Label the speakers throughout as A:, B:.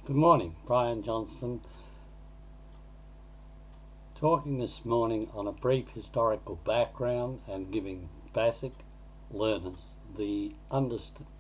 A: Good morning, Brian Johnston, talking this morning on a brief historical background and giving basic learners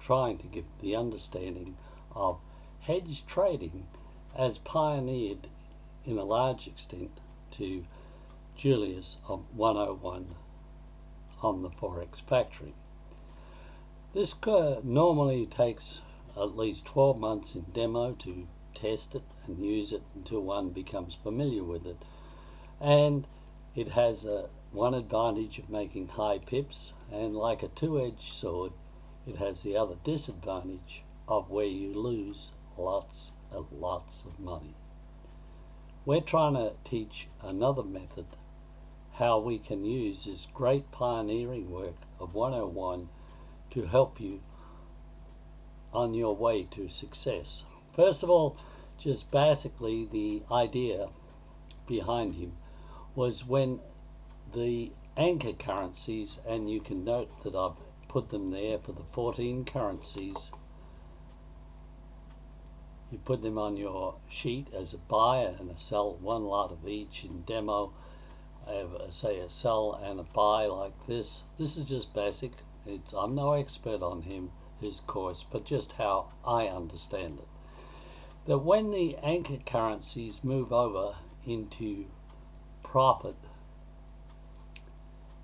A: trying to give the understanding of hedge trading as pioneered in a large extent to Julius of 101 on the Forex factory. This normally takes at least 12 months in demo to test it and use it until one becomes familiar with it, and it has one advantage of making high pips, and like a two-edged sword it has the other disadvantage of where you lose lots and lots of money. We're trying to teach another method how we can use this great pioneering work of 101 to help you on your way to success. First of all, just basically the idea behind him was when the anchor currencies, and you can note that I've put them there for the 14 currencies, you put them on your sheet as a buy and a sell, one lot of each. In demo I have say a sell and a buy like this. This is just basic. I'm no expert on his course, but just how I understand it. That when the anchor currencies move over into profit,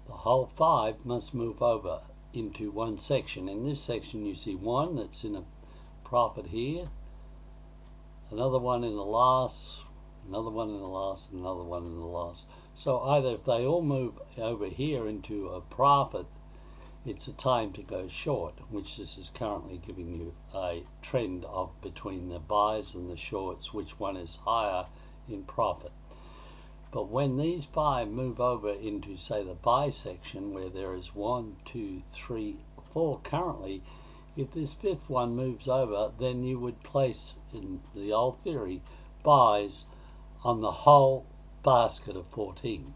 A: the whole five must move over into one section. In this section you see one that's in a profit here, another one in the loss, another one in the loss, another one in the loss. So either if they all move over here into a profit, it's a time to go short, which this is currently giving you a trend of between the buys and the shorts, which one is higher in profit. But when these five move over into, say, the buy section, where there is 1, 2, 3, 4 currently, if this fifth one moves over, then you would place, in the old theory, buys on the whole basket of 14.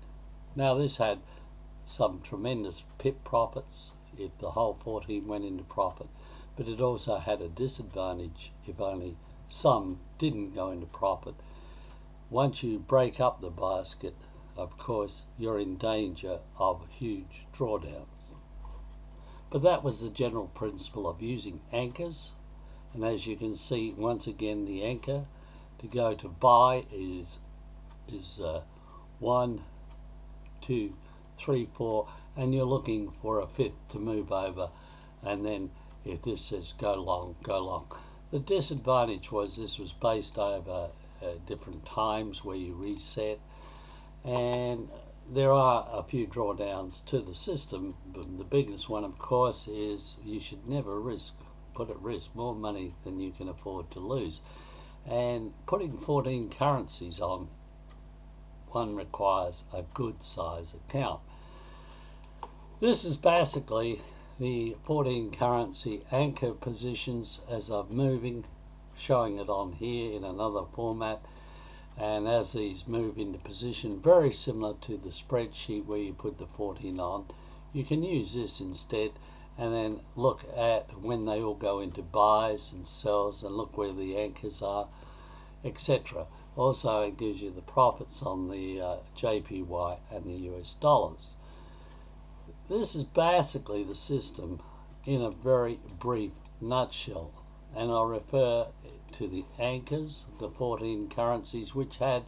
A: Now this had some tremendous pip profits if the whole 14 went into profit, but it also had a disadvantage if only some didn't go into profit. Once you break up the basket, of course, you're in danger of huge drawdowns. But that was the general principle of using anchors, and as you can see, once again, the anchor to go to buy is 1, 2, 3, 4, and you're looking for a fifth to move over, and then if this says go long, go long. The disadvantage was this was based over different times where you reset, and there are a few drawdowns to the system, but the biggest one, of course, is you should never put at risk more money than you can afford to lose. And putting 14 currencies on, one requires a good size account. This is basically the 14 currency anchor positions as I'm moving, showing it on here in another format, and as these move into position, very similar to the spreadsheet where you put the 14 on, you can use this instead, and then look at when they all go into buys and sells, and look where the anchors are, etc. Also, it gives you the profits on the JPY and the US dollars. This is basically the system in a very brief nutshell, and I'll refer to the anchors, the 14 currencies, which had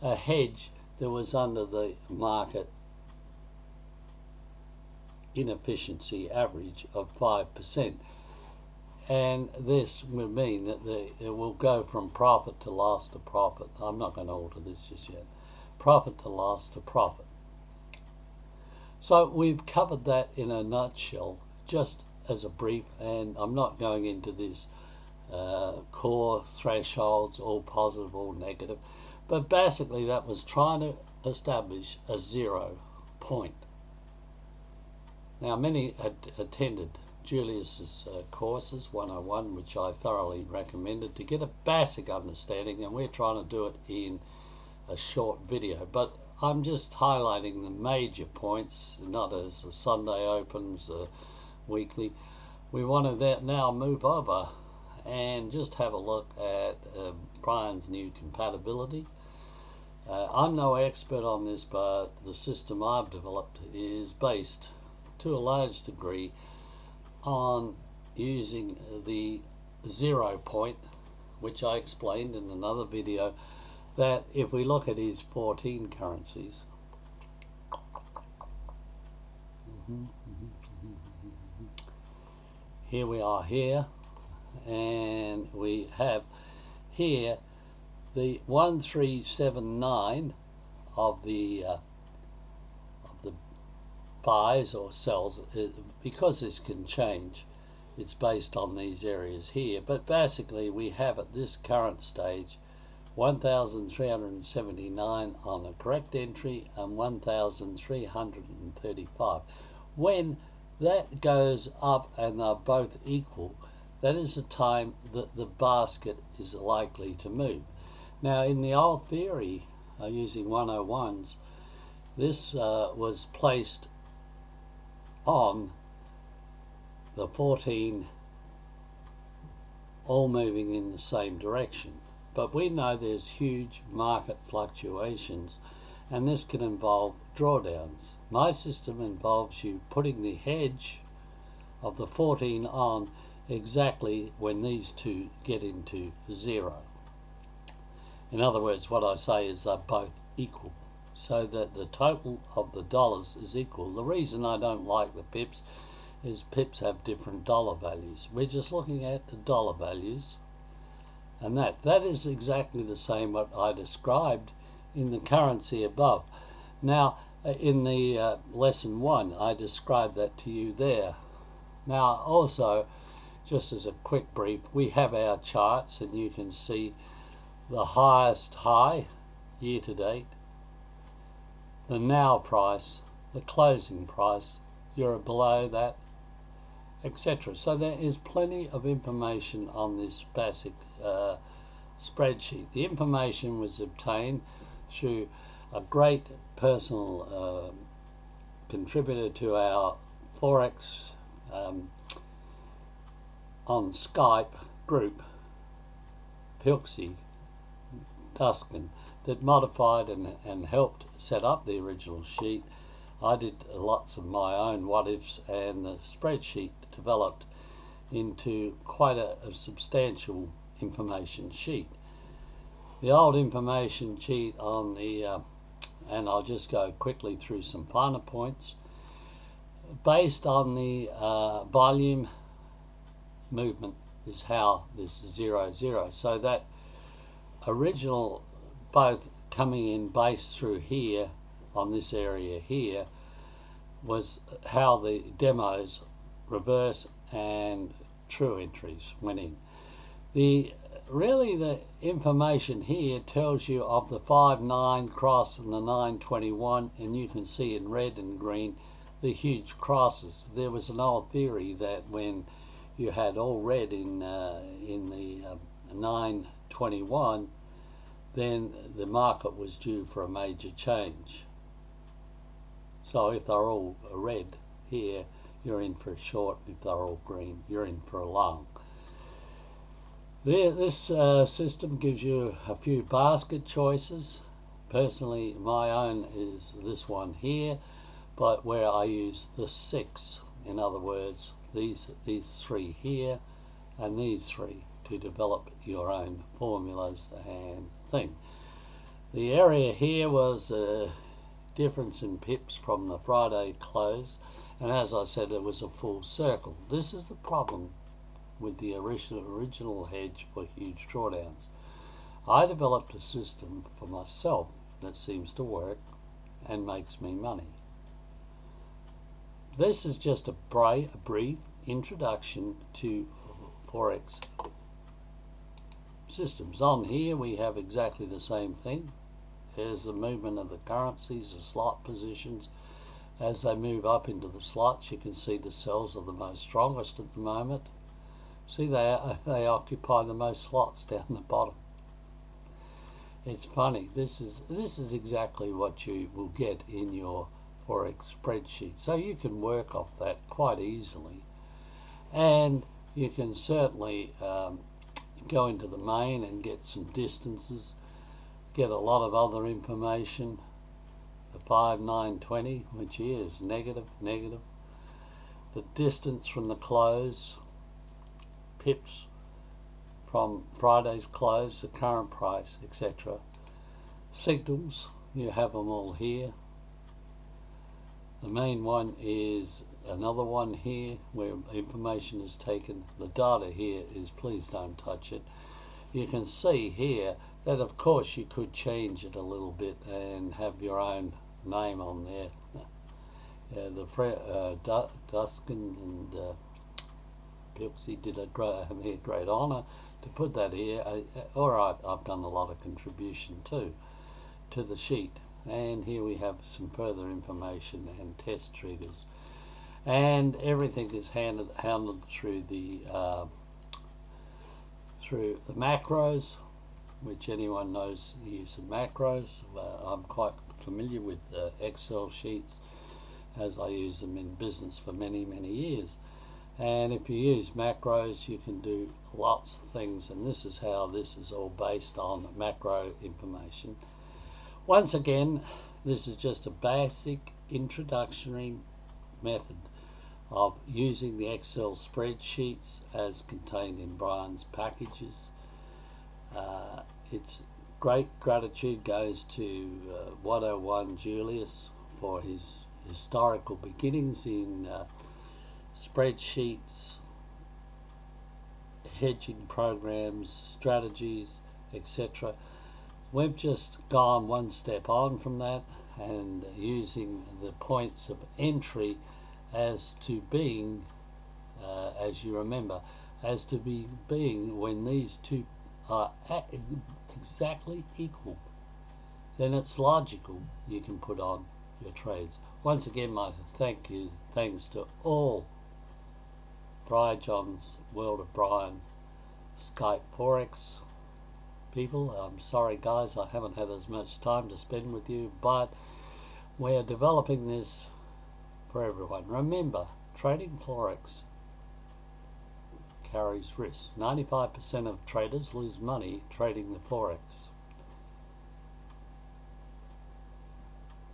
A: a hedge that was under the market inefficiency average of 5%. And this will mean that it will go from profit to loss to profit. I'm not going to alter this just yet. Profit to loss to profit. So we've covered that in a nutshell, just as a brief, and I'm not going into this core thresholds, all positive, all negative, but basically that was trying to establish a 0 point. Now many attended Julius's courses 101, which I thoroughly recommended to get a basic understanding, and we're trying to do it in a short video, but I'm just highlighting the major points, not as the Sunday opens, weekly. We want to now move over and just have a look at Brian's new compatibility. I'm no expert on this, but the system I've developed is based to a large degree on using the 0 point, which I explained in another video, that if we look at his 14 currencies, here we are here, and we have here the 1379 of the buys or sells. Because this can change, it's based on these areas here, but basically we have at this current stage 1,379 on a correct entry and 1,335. When that goes up and they're both equal, that is the time that the basket is likely to move. Now, in the old theory, using 101s, this was placed on the 14 all moving in the same direction. But we know there's huge market fluctuations, and this can involve drawdowns. My system involves you putting the hedge of the 14 on exactly when these two get into 0. In other words, what I say is they're both equal, so that the total of the dollars is equal. The reason I don't like the pips is pips have different dollar values. We're just looking at the dollar values, and that is exactly the same what I described in the currency above. Now, in the lesson 1, I described that to you there. Now, also, just as a quick brief, we have our charts, and you can see the highest high year to date, the now price, the closing price, you're below that, etc. So there is plenty of information on this basic spreadsheet. The information was obtained through a great personal contributor to our Forex on Skype group, Pilksy Tuscan, that modified and helped set up the original sheet. I did lots of my own what-ifs, and the spreadsheet developed into quite a substantial information sheet. The old information sheet on the, and I'll just go quickly through some finer points, based on the volume movement is how this 0, 0. So that original both coming in base through here on this area here was how the demos reverse and true entries went in. Really the information here tells you of the 5-9 cross and the 9-21, and you can see in red and green the huge crosses. There was an old theory that when you had all red in the 9-21, then the market was due for a major change. So if they're all red here, you're in for a short. If they're all green, you're in for a long. This system gives you a few basket choices. Personally, my own is this one here, but where I use the 6. In other words, these 3 here and these 3 to develop your own formulas and thing. The area here was a difference in pips from the Friday close, and as I said, it was a full circle. This is the problem with the original hedge for huge drawdowns. I developed a system for myself that seems to work and makes me money. This is just a brief introduction to Forex systems. On here we have exactly the same thing. There's the movement of the currencies, the slot positions. As they move up into the slots, you can see the sells are the most strongest at the moment. See, they occupy the most slots down the bottom. It's funny. This is exactly what you will get in your Forex spreadsheet. So you can work off that quite easily, and you can certainly go into the main and get some distances, get a lot of other information. The 5920, which here is negative, the distance from the close, pips from Friday's close, the current price, etc. Signals, you have them all here. The main one is another one here where information is taken. The data here is please don't touch it. You can see here that of course you could change it a little bit and have your own name on there. Duskin and Pipsy did a great honour to put that here. Alright, I've done a lot of contribution too to the sheet, and here we have some further information and test triggers, and everything is handled through the macros, which anyone knows the use of macros. I'm quite familiar with Excel sheets as I use them in business for many years, and if you use macros you can do lots of things, and this is how this is all based on macro information. Once again, this is just a basic introductory method of using the Excel spreadsheets as contained in Brian's packages. It's great gratitude goes to 101 Julius for his historical beginnings in spreadsheets, hedging programs, strategies, etc. We've just gone one step on from that and using the points of entry as to being, as you remember, as to being when these two are exactly equal, then it's logical you can put on your trades. Once again, my thanks to all Brian John's World of Brian Skype Forex people. I'm sorry guys, I haven't had as much time to spend with you, but we're developing this for everyone. Remember, trading Forex carries risk. 95% of traders lose money trading the Forex.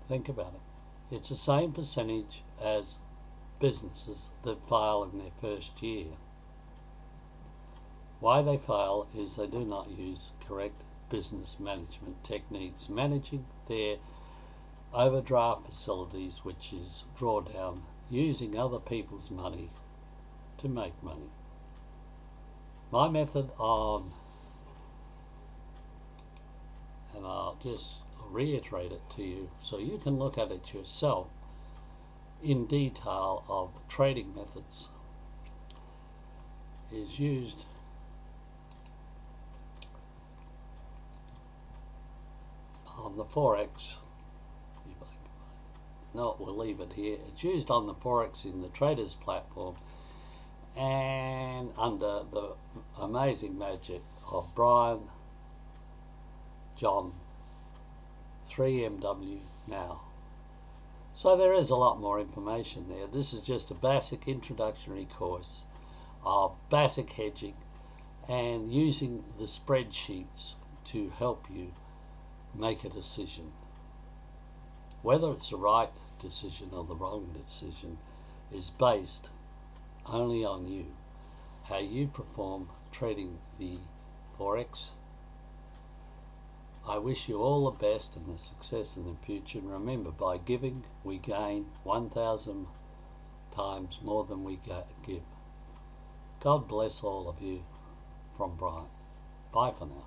A: Think about it. It's the same percentage as businesses that fail in their first year. Why they fail is they do not use correct business management techniques, managing their overdraft facilities, which is drawdown, using other people's money to make money. My method on, and I'll just reiterate it to you so you can look at it yourself in detail, of trading methods, is used on the Forex. No, we'll leave it here. It's used on the Forex in the traders platform and under the amazing magic of Brian John 3MW now. So there is a lot more information there. This is just a basic introductory course of basic hedging and using the spreadsheets to help you make a decision. Whether it's the right decision or the wrong decision is based only on you, how you perform trading the Forex. I wish you all the best and the success in the future, and remember, by giving we gain 1,000 times more than we give. God bless all of you from Brian. Bye for now.